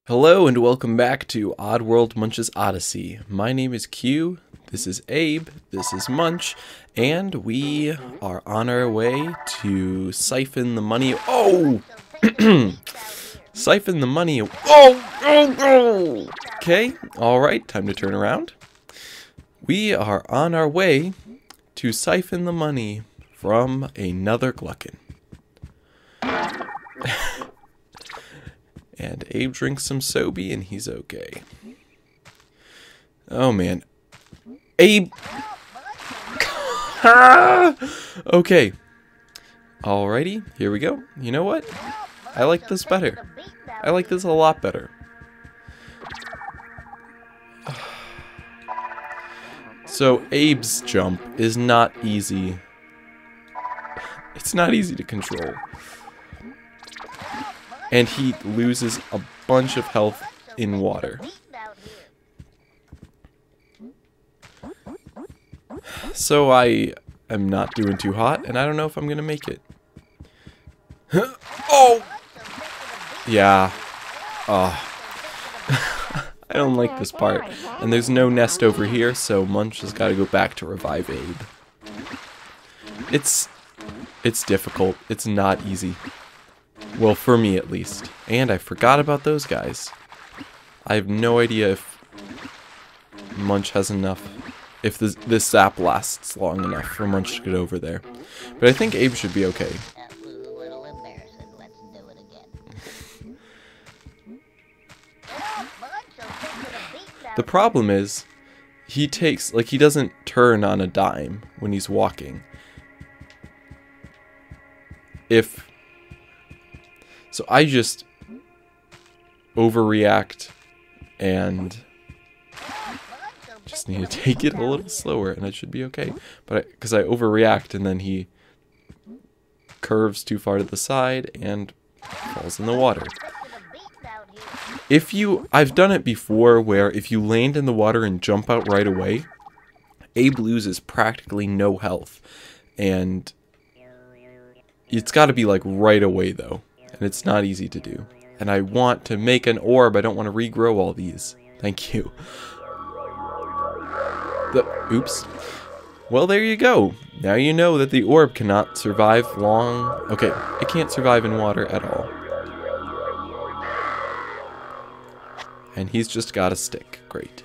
Hello and welcome back to Oddworld Munch's Odyssey. My name is Q, this is Abe, this is Munch, and we are on our way to siphon the money. Oh! Siphon the money. Oh! Okay, alright, time to turn around. We are on our way to siphon the money from another Gluckin. And Abe drinks some Sobe and he's okay. Oh man. Abe! Okay. Alrighty, here we go. You know what? I like this better. I like this a lot better. So Abe's jump is not easy. It's not easy to control. And he loses a bunch of health in water. So I am not doing too hot, and I don't know if I'm gonna make it. Oh! Yeah. Oh. I don't like this part. And there's no nest over here, so Munch has got to go back to revive Abe. It's difficult. It's not easy. Well, for me at least. And I forgot about those guys. I have no idea if Munch has enough, if this sap lasts long enough for Munch to get over there. But I think Abe should be okay. The problem is, he doesn't turn on a dime when he's walking. So I just overreact and just need to take it a little slower and it should be okay. But because I overreact and then he curves too far to the side and falls in the water. I've done it before where if you land in the water and jump out right away, Abe loses practically no health. And it's got to be like right away though. And it's not easy to do. And I want to make an orb. I don't want to regrow all these. Thank you. Oops. Well, there you go. Now you know that the orb cannot survive long. Okay, it can't survive in water at all. And he's just got a stick. Great.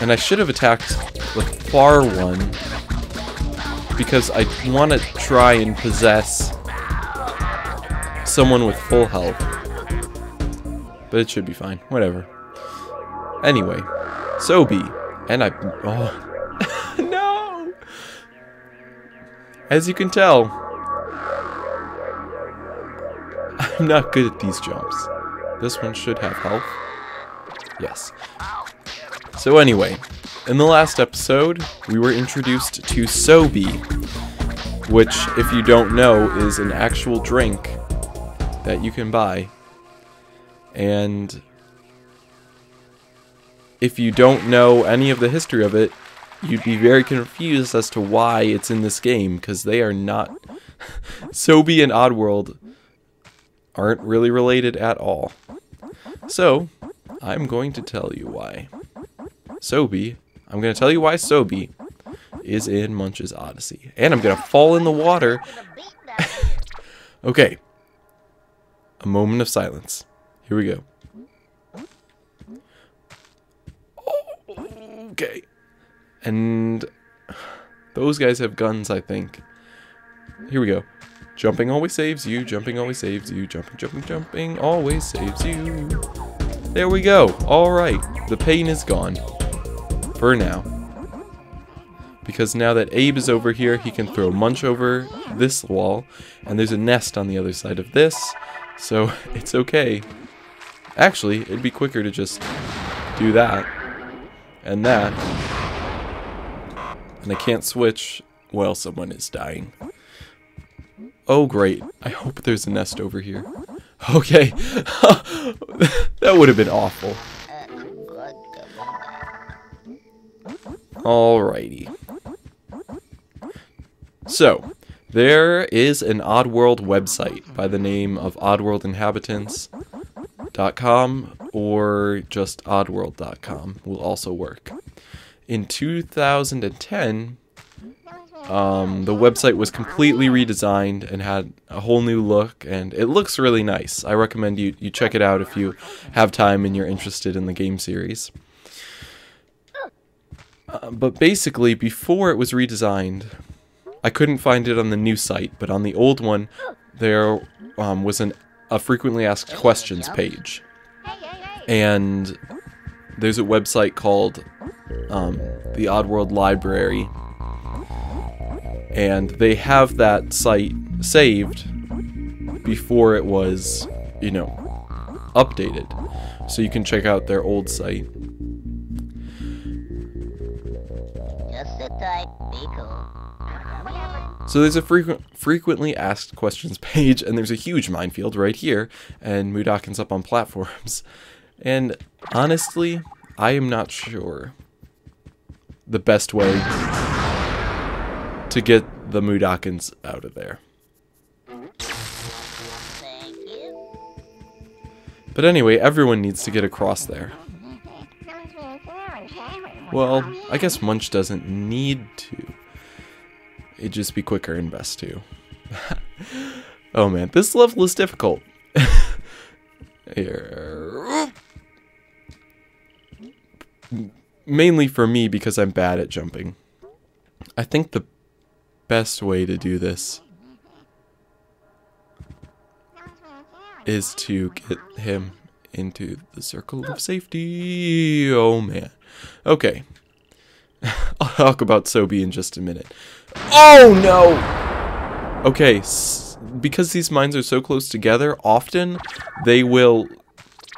And I should have attacked the far one, because I want to try and possess someone with full health. But it should be fine. Whatever. Anyway. Sobe. And oh. No! As you can tell, I'm not good at these jumps. This one should have health. Yes. So anyway. In the last episode, we were introduced to Sobe, which, if you don't know, is an actual drink that you can buy. And if you don't know any of the history of it, you'd be very confused as to why it's in this game, because they are not... Sobe and Oddworld aren't really related at all. So, I'm going to tell you why. I'm going to tell you why Sobe is in Munch's Odyssey. And I'm going to fall in the water. Okay. A moment of silence. Here we go. Okay. And those guys have guns, I think. Here we go. Jumping always saves you. Jumping always saves you. Jumping, jumping, jumping always saves you. There we go. Alright. The pain is gone. For now. Because now that Abe is over here, he can throw Munch over this wall. And there's a nest on the other side of this. So it's okay. Actually, it'd be quicker to just do that. And that. And I can't switch while someone is dying. Oh great. I hope there's a nest over here. Okay. That would have been awful. Alrighty. So, There is an Oddworld website by the name of oddworldinhabitants.com, or just oddworld.com will also work. In 2010, the website was completely redesigned and had a whole new look, and it looks really nice. I recommend you check it out if you have time and you're interested in the game series. But basically, before it was redesigned, I couldn't find it on the new site, but on the old one, there was a frequently asked questions page. And there's a website called the Oddworld Library. And they have that site saved before it was, updated. So you can check out their old site. Just sit tight, be cool. So there's a frequently asked questions page, and there's a huge minefield right here, and Mudakin's up on platforms. And honestly, I am not sure the best way to get the Mudakins out of there. Thank you. But anyway, everyone needs to get across there. Well, I guess Munch doesn't need to. It'd just be quicker and best too. Oh man, this level is difficult. Here. Mainly for me because I'm bad at jumping. I think the best way to do this is to get him into the circle of safety. Oh man. Okay. I'll talk about Sobi in just a minute. Oh no! Okay, because these mines are so close together, often they will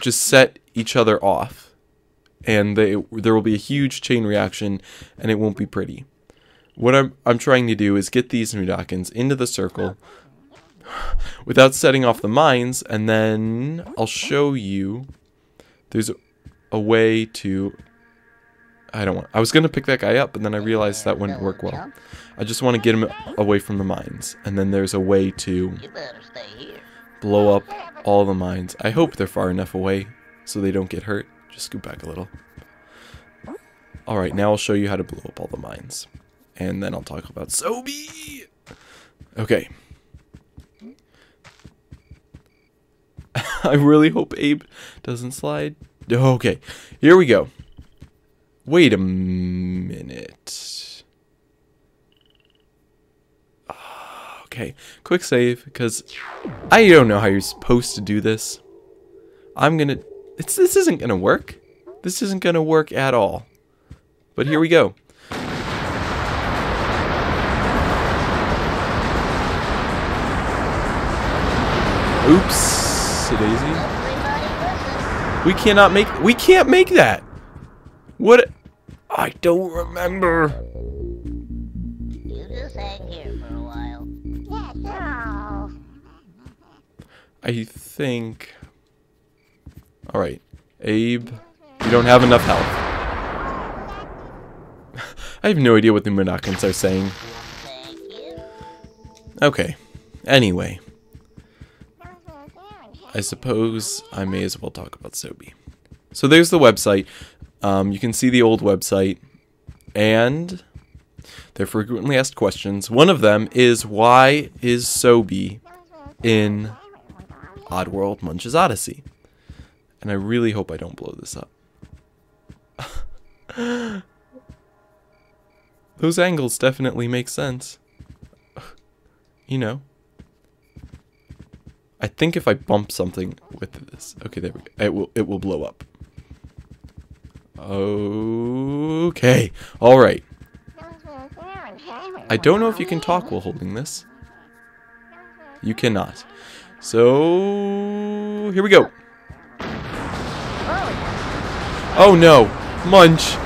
just set each other off. And there will be a huge chain reaction, and it won't be pretty. What I'm trying to do is get these Mudakins into the circle without setting off the mines, and then I'll show you there's a way to... I was going to pick that guy up, but then I realized that wouldn't work well. I just want to get him away from the mines. And then there's a way to blow up all the mines. I hope they're far enough away so they don't get hurt. Just scoot back a little. Alright, now I'll show you how to blow up all the mines. And then I'll talk about Sobi! Okay. I really hope Abe doesn't slide. Okay, here we go. Wait a minute. Okay, quick save, because I don't know how you're supposed to do this. This isn't gonna work. This isn't gonna work at all. But here we go. Oops, daisy. We can't make that. What? I don't remember. You just hang here for a while. I think... Alright. Abe, you don't have enough health. I have no idea what the Mudakins are saying. Thank you. Okay. Anyway. I suppose I may as well talk about Sobi. So there's the website. You can see the old website, and they're frequently asked questions. One of them is, why is Sobi in Oddworld Munch's Oddysee? And I really hope I don't blow this up. Those angles definitely make sense. You know. I think if I bump something with this... Okay, there we go. It will blow up. Okay. Alright. I don't know if you can talk while holding this. You cannot. So... Here we go. Oh no! Munch!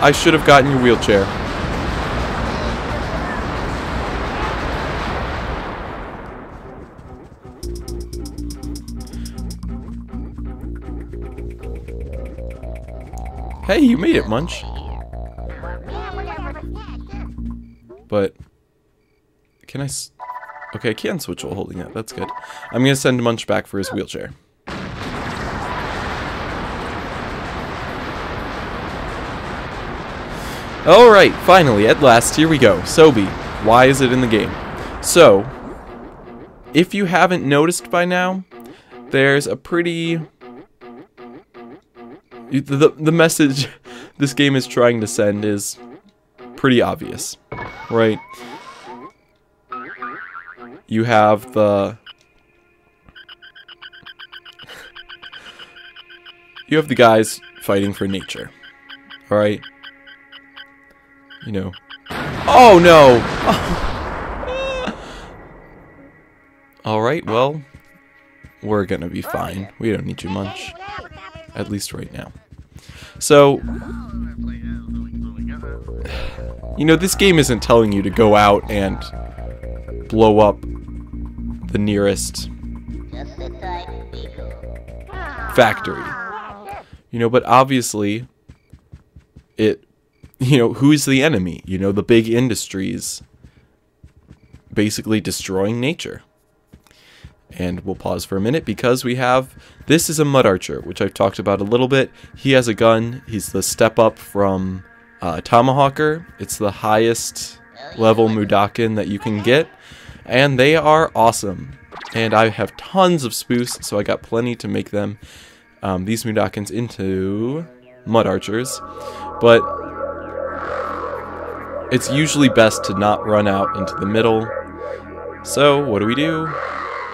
I should have gotten your wheelchair. Hey, you made it, Munch. But... Can I Okay, I can switch while holding that. That's good. I'm going to send Munch back for his wheelchair. Alright, finally, at last, here we go. Sobi, why is it in the game? So, if you haven't noticed by now, there's a pretty... The message this game is trying to send is pretty obvious, right? You have the... You have the guys fighting for nature, alright? You know. Oh no! Alright, well, we're gonna be fine. We don't need you, Munch. At least right now. So, you know, this game isn't telling you to go out and blow up the nearest factory. You know, but obviously, you know, who's the enemy? You know, the big industries basically destroying nature. And we'll pause for a minute because we have... This is a mud archer, which I've talked about a little bit. He has a gun. He's the step up from Tomahawker. It's the highest level Mudakin that you can get. And they are awesome. And I have tons of spoofs, so I got plenty to make them, these Mudakins, into mud archers. But it's usually best to not run out into the middle. So, what do?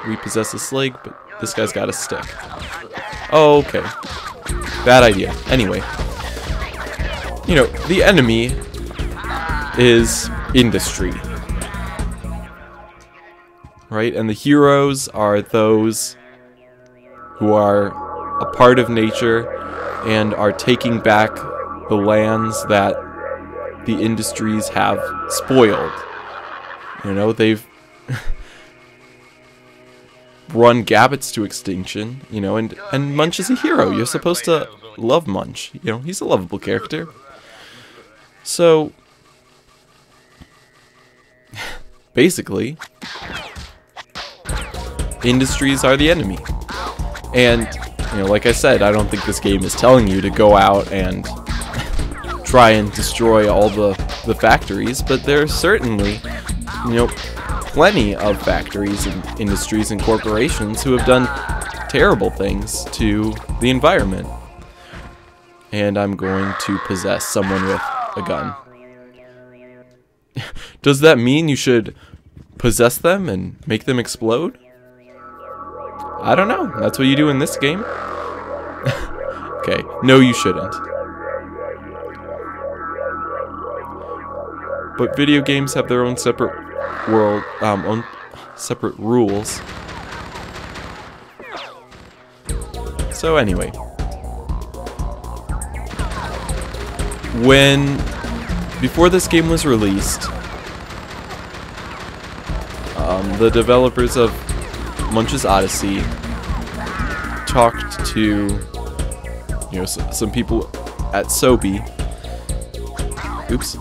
We possess a slig, but this guy's got a stick. Oh, okay. Bad idea. Anyway. You know, the enemy is industry. Right? And the heroes are those who are a part of nature and are taking back the lands that the industries have spoiled. You know, they've run Gabbets to extinction, you know, and Munch is a hero. You're supposed to love Munch. You know, he's a lovable character. So, basically, industries are the enemy. And, you know, like I said, I don't think this game is telling you to go out and try and destroy all the factories, but there are certainly, you know, plenty of factories and industries and corporations who have done terrible things to the environment. And I'm going to possess someone with a gun. Does that mean you should possess them and make them explode? I don't know. That's what you do in this game. Okay, no you shouldn't. But video games have their own separate world, own separate rules. So anyway, before this game was released, the developers of Munch's Oddysee talked to, you know, some people at Sobi. Oops.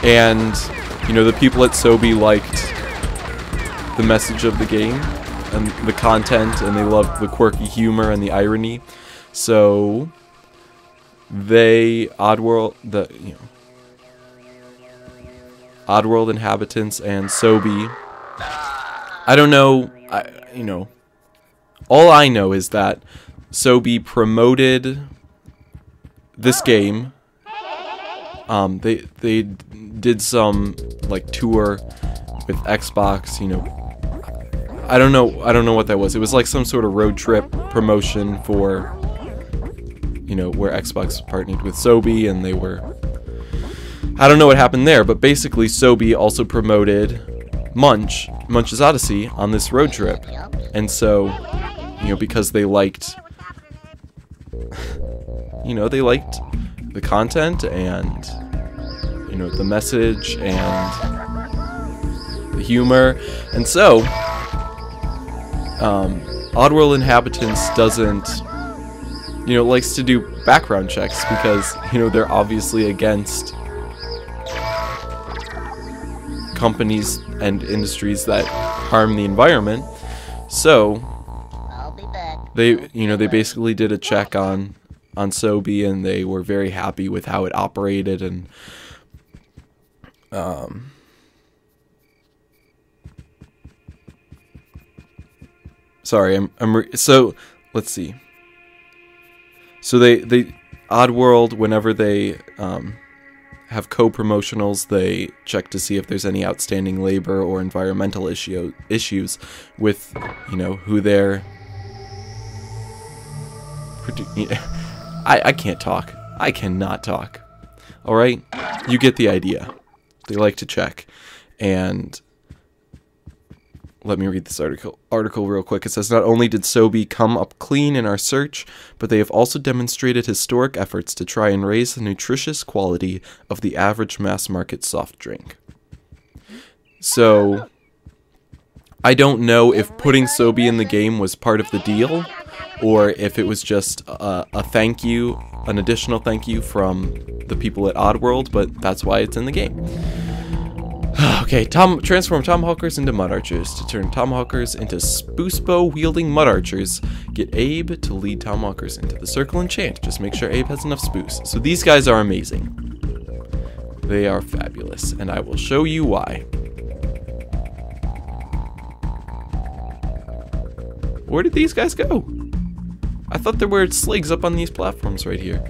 And, you know, the people at Sobi liked the message of the game and the content, and they loved the quirky humor and the irony. So Oddworld inhabitants and Sobi, I don't know, you know, all I know is that Sobi promoted this game. They did some like tour with Xbox, you know. I don't know what that was. It was like some sort of road trip promotion for, you know, where Xbox partnered with Sobi, and they were, I don't know what happened there, but basically Sobi also promoted Munch's Oddysee on this road trip. And so, you know, because they liked, you know, they liked the content and, you know, the message and the humor. And so, Oddworld Inhabitants doesn't, you know, likes to do background checks because, you know, they're obviously against companies and industries that harm the environment. So I'll be back. they basically did a check on Sobe, and they were very happy with how it operated. And sorry, so let's see. So they Oddworld, whenever they have co-promotionals, they check to see if there's any outstanding labor or environmental issues with, who they're... I can't talk. I cannot talk. Alright? You get the idea. They like to check. And let me read this article real quick. It says, not only did Sobe come up clean in our search, but they have also demonstrated historic efforts to try and raise the nutritious quality of the average mass-market soft drink. So, I don't know if putting Sobe in the game was part of the deal, or if it was just a thank you, an additional thank you from the people at Oddworld, but that's why it's in the game. Okay, transform Tomahawkers into Mud Archers. To turn Tomahawkers into Spoosbow-wielding Mud Archers, get Abe to lead Tomahawkers into the circle and chant. Just make sure Abe has enough spoos. So these guys are amazing. They are fabulous, and I will show you why. Where did these guys go? I thought there were sligs up on these platforms right here.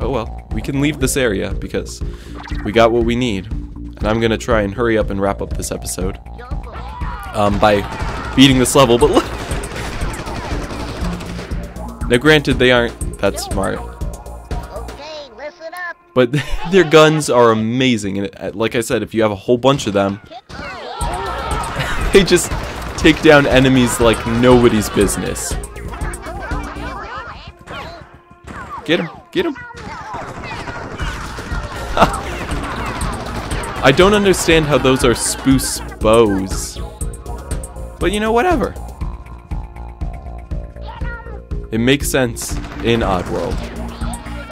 Oh well, we can leave this area because we got what we need. And I'm gonna try and hurry up and wrap up this episode by beating this level, but look! Now granted, they aren't that smart. Okay, listen up. But their guns are amazing, and like I said, if you have a whole bunch of them, they just take down enemies like nobody's business. Get him! Get him! I don't understand how those are spoos bows. But whatever. It makes sense in Oddworld.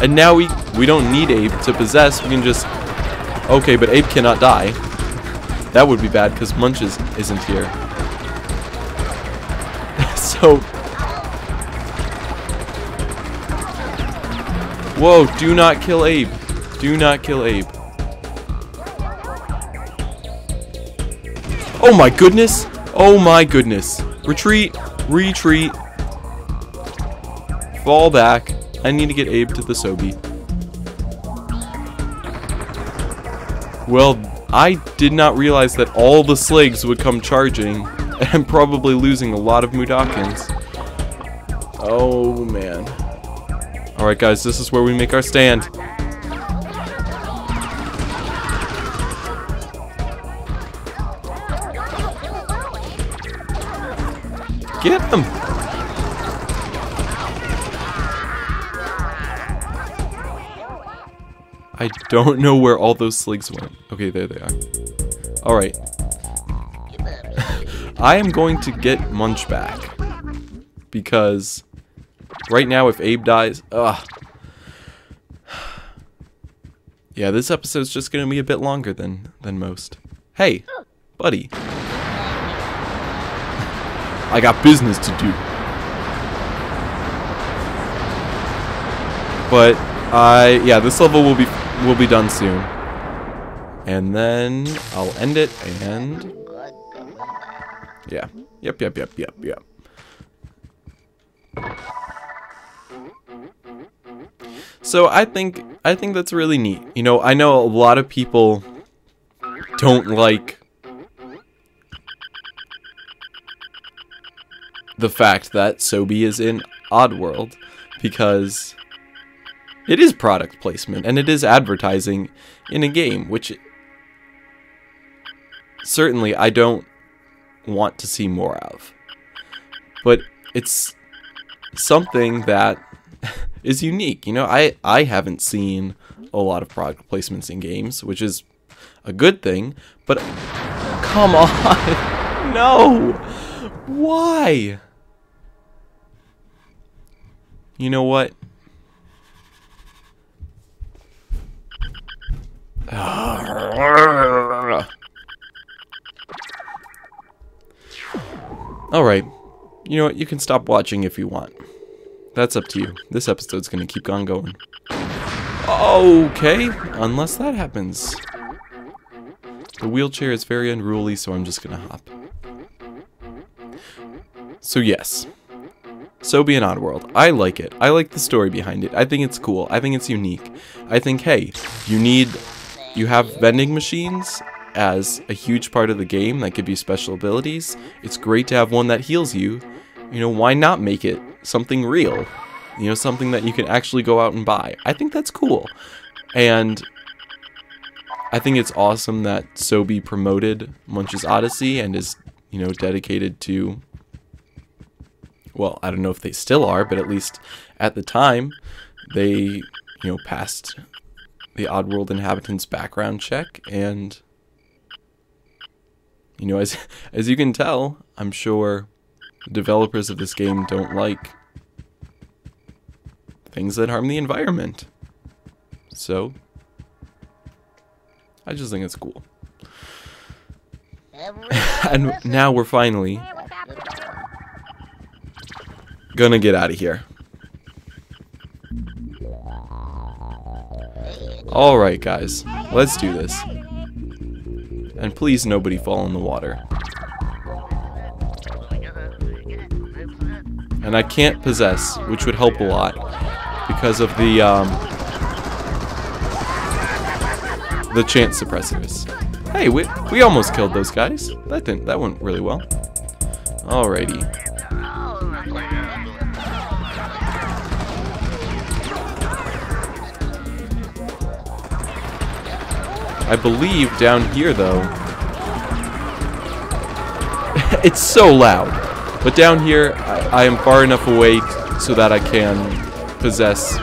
And now we don't need Abe to possess, we can just... Okay, but Abe cannot die. That would be bad, because Munch isn't here. So... Whoa, do not kill Abe. Do not kill Abe. Oh my goodness! Oh my goodness! Retreat! Retreat! Fall back. I need to get Abe to the Sobe. Well, I did not realize that all the sligs would come charging, and I'm probably losing a lot of Mudokons. Oh man. Alright guys, this is where we make our stand. Get him! I don't know where all those sligs went. Okay, there they are. Alright. I am going to get Munch back. Because right now if Abe dies... Ugh. Yeah, this episode's just gonna be a bit longer than most. Hey, buddy. I got business to do. But yeah, this level will be done soon. And then I'll end it and yeah. Yep. So I think that's really neat. I know a lot of people don't like the fact that Sobe is in Oddworld because it is product placement and it is advertising in a game, which certainly I don't want to see more of. But it's something that is unique. I haven't seen a lot of product placements in games, which is a good thing, but come on. No. Why? You know what? Alright. You know what? You can stop watching if you want. That's up to you. This episode's gonna keep on going. Okay. Unless that happens. The wheelchair is very unruly, so I'm just gonna hop. So yes. So be an Oddworld. I like it. I like the story behind it. I think it's cool. I think it's unique. I think, hey, you have vending machines as a huge part of the game that give you special abilities. It's great to have one that heals you. You know, why not make it something real? You know, something that you can actually go out and buy. I think that's cool. And I think it's awesome that Sobe promoted Munch's Oddysee and is, you know, dedicated to, well, I don't know if they still are, but at least at the time, they, you know, passed the Oddworld inhabitants background check, and, you know, as you can tell, I'm sure the developers of this game don't like things that harm the environment. So, I just think it's cool. And now we're finally gonna get out of here. Alright guys, let's do this. And please nobody fall in the water. And I can't possess, which would help a lot because of the chance suppressors. Hey, we almost killed those guys. That went really well. Alrighty. I believe down here, though, it's so loud. But down here, I am far enough away so that I can possess.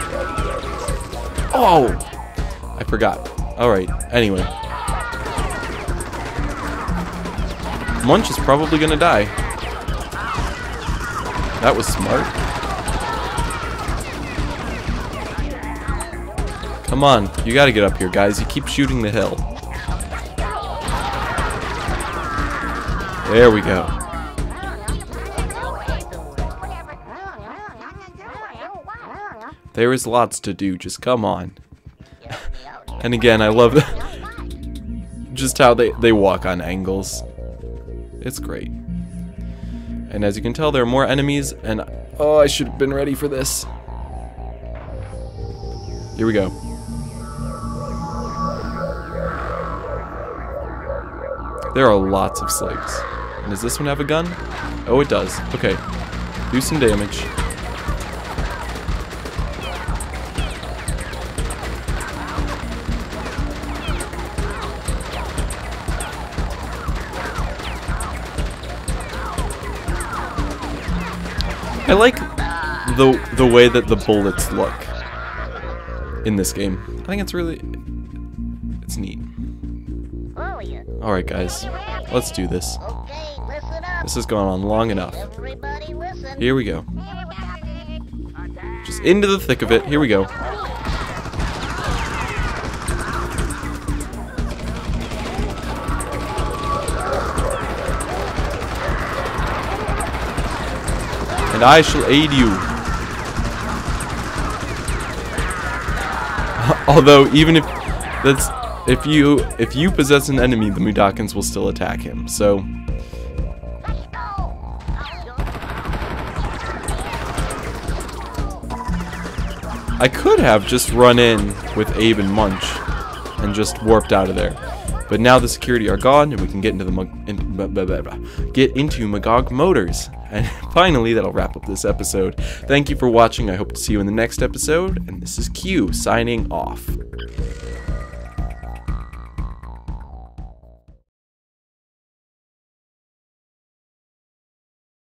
Oh, I forgot. All right. Anyway, Munch is probably gonna die. That was smart. Come on, you gotta get up here, guys. You keep shooting the hill. There we go. There is lots to do, just come on. And again, I love just how they walk on angles. It's great. And as you can tell, there are more enemies, and oh, I should have been ready for this. Here we go. There are lots of slaves. And does this one have a gun? Oh, it does. Okay. Do some damage. I like the way that the bullets look in this game. I think it's it's neat. Alright guys, let's do this. This has gone on long enough. Here we go. Just into the thick of it. Here we go. And I shall aid you. Although, even if you possess an enemy, the Mudokons will still attack him. So I could have just run in with Abe and Munch and just warped out of there. But now the security are gone, and we can get into Magog Motors. And finally, that'll wrap up this episode. Thank you for watching. I hope to see you in the next episode. And this is Q signing off.